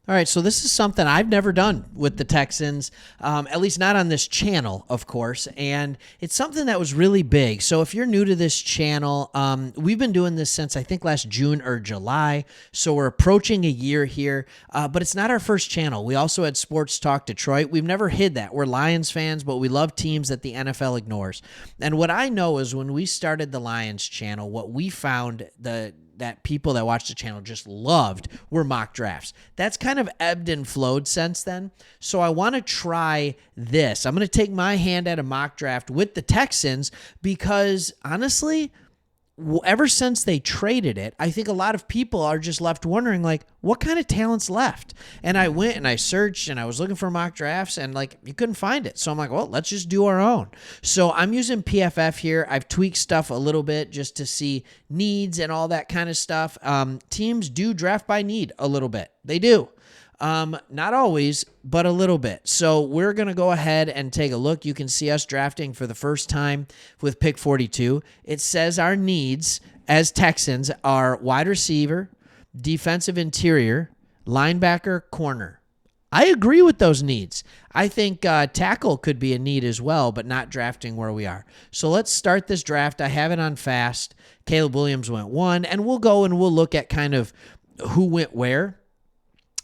All right, so this is something I've never done with the Texans, at least not on this channel, of course, and it's something that was really big. So if you're new to this channel, we've been doing this since I think last June or July, so we're approaching a year here, but it's not our first channel. We also had Sports Talk Detroit. We've never hid that. We're Lions fans, but we love teams that the NFL ignores. And what I know is when we started the Lions channel, what we found that people that watch the channel just loved were mock drafts. That's kind of ebbed and flowed since then. So I want to try this. I'm going to take my hand at a mock draft with the Texans because honestly, ever since they traded it, I think a lot of people are just left wondering, like, what kind of talent's left? And I went and I searched and I was looking for mock drafts and, like, you couldn't find it. So I'm like, well, let's just do our own. So I'm using PFF here. I've tweaked stuff a little bit just to see needs and all that kind of stuff. Teams do draft by need a little bit. They do. Not always, but a little bit. So we're going to go ahead and take a look. You can see us drafting for the first time with pick 42. It says our needs as Texans are wide receiver, defensive interior, linebacker, corner. I agree with those needs. I think tackle could be a need as well, but not drafting where we are. So let's start this draft. I have it on fast. Caleb Williams went 1, and we'll go and we'll look at kind of who went where.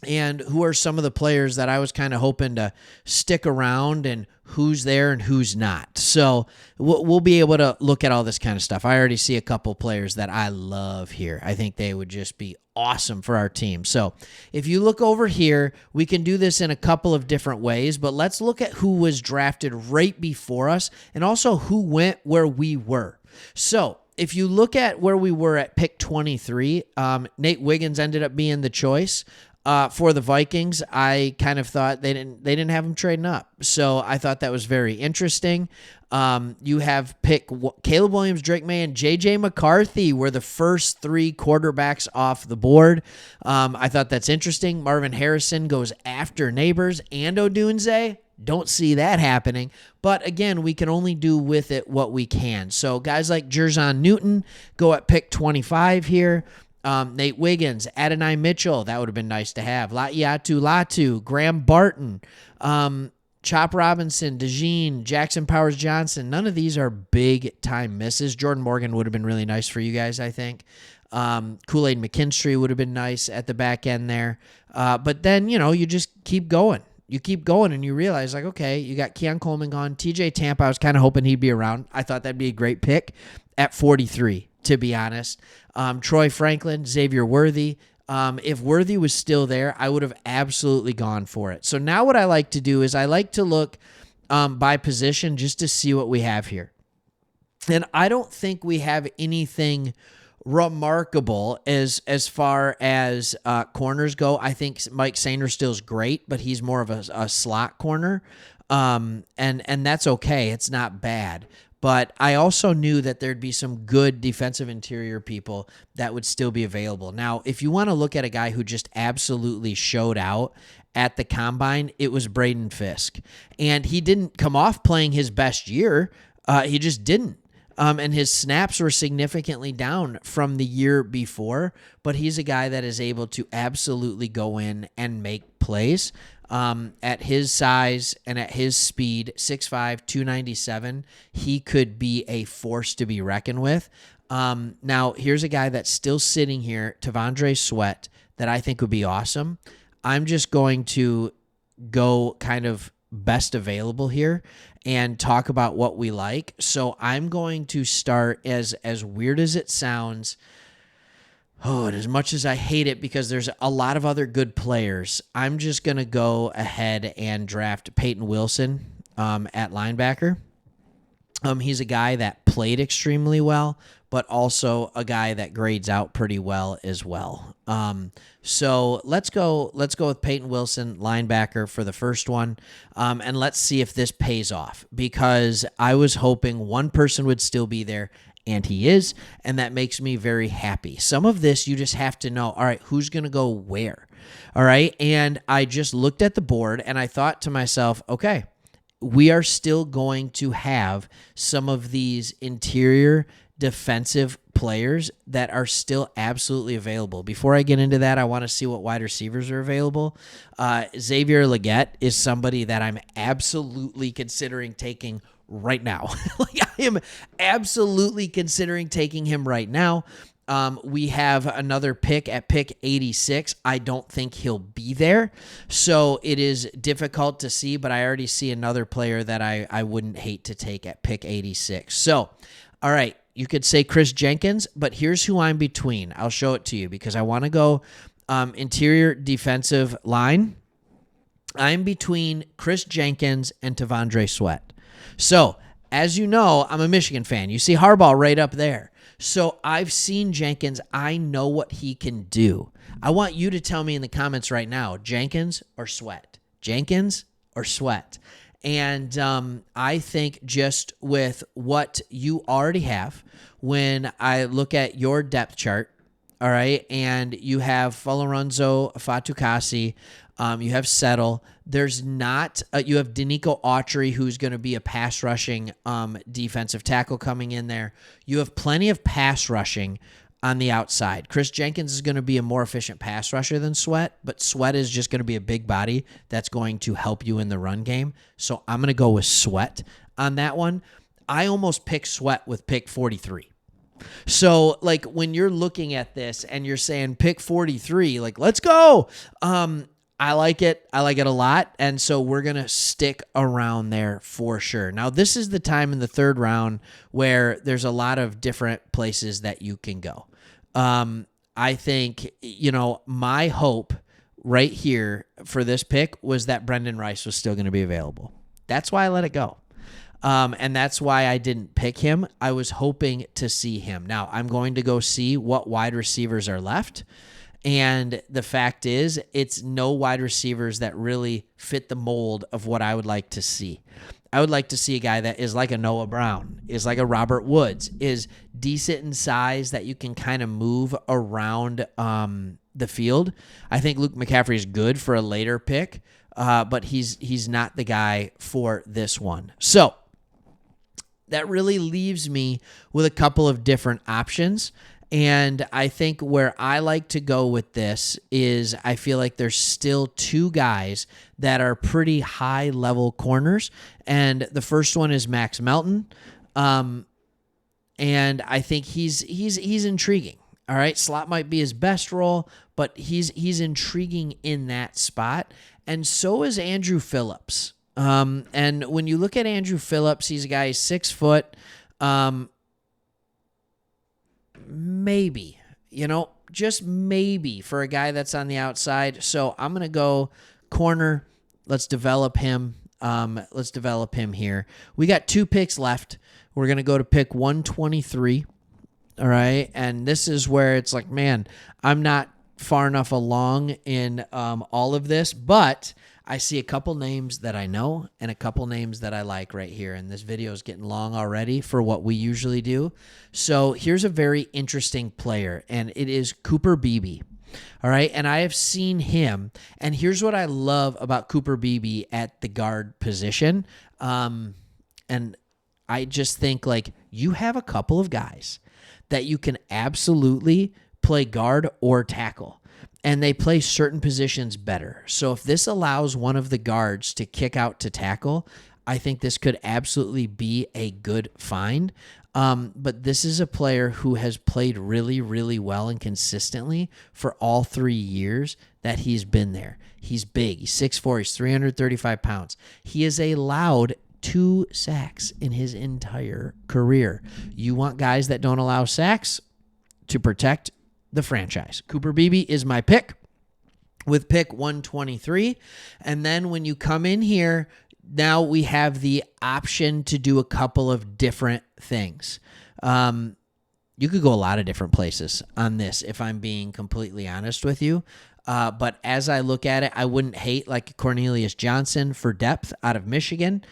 And who are some of the players that I was kind of hoping to stick around and who's there and who's not. So we'll be able to look at all this kind of stuff. I already see a couple players that I love here. I think they would just be awesome for our team. So if you look over here, we can do this in a couple of different ways, but let's look at who was drafted right before us and also who went where we were. So if you look at where we were at pick 23, Nate Wiggins ended up being the choice. For the Vikings, I kind of thought they didn't have him trading up. So I thought that was very interesting. You have Caleb Williams, Drake May, and J.J. McCarthy were the first 3 quarterbacks off the board. I thought that's interesting. Marvin Harrison goes after Neighbors and Odunze. Don't see that happening. But again, we can only do with it what we can. So guys like Jerzon Newton go at pick 25 here. Nate Wiggins, Adonai Mitchell, that would have been nice to have. Laiatu Latu, Graham Barton, Chop Robinson, DeJean, Jackson Powers Johnson. None of these are big time misses. Jordan Morgan would have been really nice for you guys, I think. Kool-Aid McKinstry would have been nice at the back end there. But then, you just keep going. You keep going and you realize, like, okay, you got Keon Coleman gone. TJ Tampa, I was kind of hoping he'd be around. I thought that'd be a great pick at 43, to be honest. Troy Franklin, Xavier Worthy. If Worthy was still there, I would have absolutely gone for it. So now what I like to do is I like to look by position just to see what we have here. And I don't think we have anything remarkable as far as corners go. I think Mike Sainristil's great, but he's more of a slot corner. And that's okay. It's not bad. But I also knew that there'd be some good defensive interior people that would still be available. Now, if you want to look at a guy who just absolutely showed out at the combine, it was Braden Fisk. And he didn't come off playing his best year. He just didn't. And his snaps were significantly down from the year before. But he's a guy that is able to absolutely go in and make plays. At his size and at his speed, 6'5", 297, he could be a force to be reckoned with. Now, here's a guy that's still sitting here, Tavondre Sweat, that I think would be awesome. I'm just going to go kind of best available here and talk about what we like. So I'm going to start, as weird as it sounds, and as much as I hate it because there's a lot of other good players, I'm just going to go ahead and draft Payton Wilson at linebacker. He's a guy that played extremely well, but also a guy that grades out pretty well as well. So let's go with Payton Wilson, linebacker, for the first one, and let's see if this pays off, because I was hoping one person would still be there, and he is, and that makes me very happy. Some of this you just have to know, all right, who's going to go where? All right, and I just looked at the board, and I thought to myself, okay, we are still going to have some of these interior defensive players that are still absolutely available. Before I get into that, I want to see what wide receivers are available. Xavier Legette is somebody that I'm absolutely considering taking right now. Like, I am absolutely considering taking him right now. We have another pick at pick 86. I don't think he'll be there, so it is difficult to see, but I already see another player that I wouldn't hate to take at pick 86. So, all right, you could say Chris Jenkins, but here's who I'm between. I'll show it to you because I want to go interior defensive line. I'm between Chris Jenkins and T'Vondre Sweat. So, as you know, I'm a Michigan fan. You see Harbaugh right up there. So I've seen Jenkins. I know what he can do. I want you to tell me in the comments right now, Jenkins or Sweat? Jenkins or Sweat? And I think just with what you already have, when I look at your depth chart, all right, and you have Folorunso Fatukasi, you have Settle. There's not you have Danico Autry, who's going to be a pass rushing defensive tackle coming in there. You have plenty of pass rushing on the outside. Chris Jenkins is going to be a more efficient pass rusher than Sweat, but Sweat is just going to be a big body that's going to help you in the run game. So I'm going to go with Sweat on that one. I almost picked Sweat with pick 43. So, like, when you're looking at this and you're saying pick 43, like, let's go. I like it. I like it a lot. And so we're going to stick around there for sure. Now, this is the time in the third round where there's a lot of different places that you can go. I think, my hope right here for this pick was that Brendan Rice was still going to be available. That's why I let it go. And that's why I didn't pick him. I was hoping to see him. Now, I'm going to go see what wide receivers are left. And the fact is, it's no wide receivers that really fit the mold of what I would like to see. I would like to see a guy that is like a Noah Brown, is like a Robert Woods, is decent in size that you can kind of move around the field. I think Luke McCaffrey is good for a later pick, but he's not the guy for this one. So that really leaves me with a couple of different options. And I think where I like to go with this is I feel like there's still two guys that are pretty high-level corners. And the first one is Max Melton. And I think he's intriguing. All right, slot might be his best role, but he's intriguing in that spot. And so is Andrew Phillips. And when you look at Andrew Phillips, he's a guy who's 6 foot. Maybe, just maybe for a guy that's on the outside. So I'm going to go corner. Let's develop him. Let's develop him here. We got 2 picks left. We're going to go to pick 123. All right. And this is where it's like, man, I'm not far enough along in all of this, but I see a couple names that I know and a couple names that I like right here. And this video is getting long already for what we usually do. So here's a very interesting player, and it is Cooper Beebe. All right. And I have seen him. And here's what I love about Cooper Beebe at the guard position. And I just think, like, you have a couple of guys that you can absolutely play guard or tackle. And they play certain positions better. So if this allows one of the guards to kick out to tackle, I think this could absolutely be a good find. But this is a player who has played really, really well and consistently for all 3 years that he's been there. He's big. He's 6'4". He's 335 pounds. He has allowed 2 sacks in his entire career. You want guys that don't allow sacks to protect the franchise. Cooper Beebe is my pick with pick 123. And then when you come in here, now we have the option to do a couple of different things. You could go a lot of different places on this, if I'm being completely honest with you. But as I look at it, I wouldn't hate like Cornelius Johnson for depth out of Michigan.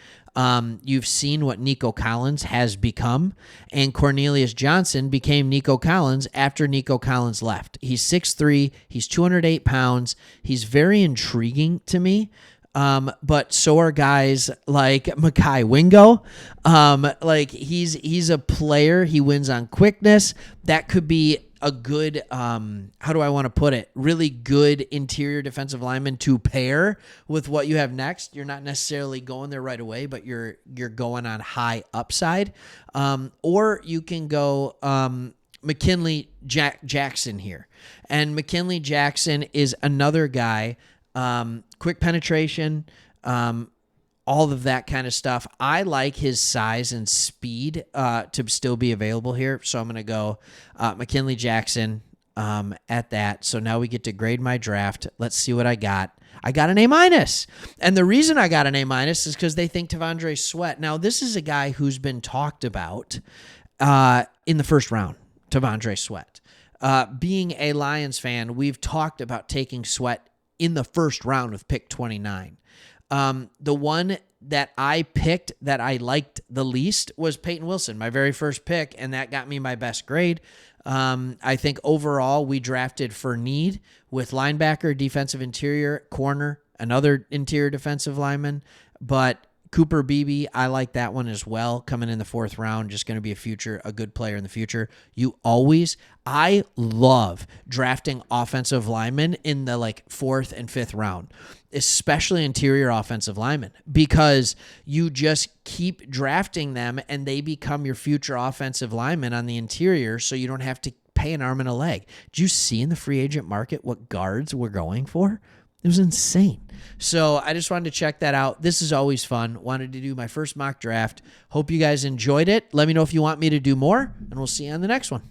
You've seen what Nico Collins has become, and Cornelius Johnson became Nico Collins after Nico Collins left. He's 6'3", he's 208 pounds. He's very intriguing to me. But so are guys like Mekhi Wingo. Like he's a player. He wins on quickness. That could be a good, how do I want to put it? Really good interior defensive lineman to pair with what you have next. You're not necessarily going there right away, but you're going on high upside. Or you can go McKinley Jackson here. And McKinley Jackson is another guy, quick penetration, all of that kind of stuff. I like his size and speed to still be available here. So I'm going to go McKinley Jackson at that. So now we get to grade my draft. Let's see what I got. I got an A-. And the reason I got an A- is because they think T'Vondre Sweat. Now, this is a guy who's been talked about in the first round, T'Vondre Sweat. Being a Lions fan, we've talked about taking Sweat in the first round of pick 29. The one that I picked that I liked the least was Payton Wilson, my very first pick, and that got me my best grade. I think overall we drafted for need with linebacker, defensive interior, corner, another interior defensive lineman, but Cooper Beebe, I like that one as well. Coming in the fourth round, just going to be a good player in the future. I love drafting offensive linemen in the fourth and fifth round, especially interior offensive linemen, because you just keep drafting them and they become your future offensive linemen on the interior, so you don't have to pay an arm and a leg. Did you see in the free agent market what guards we're going for? It was insane. So I just wanted to check that out. This is always fun. Wanted to do my first mock draft. Hope you guys enjoyed it. Let me know if you want me to do more, and we'll see you on the next one.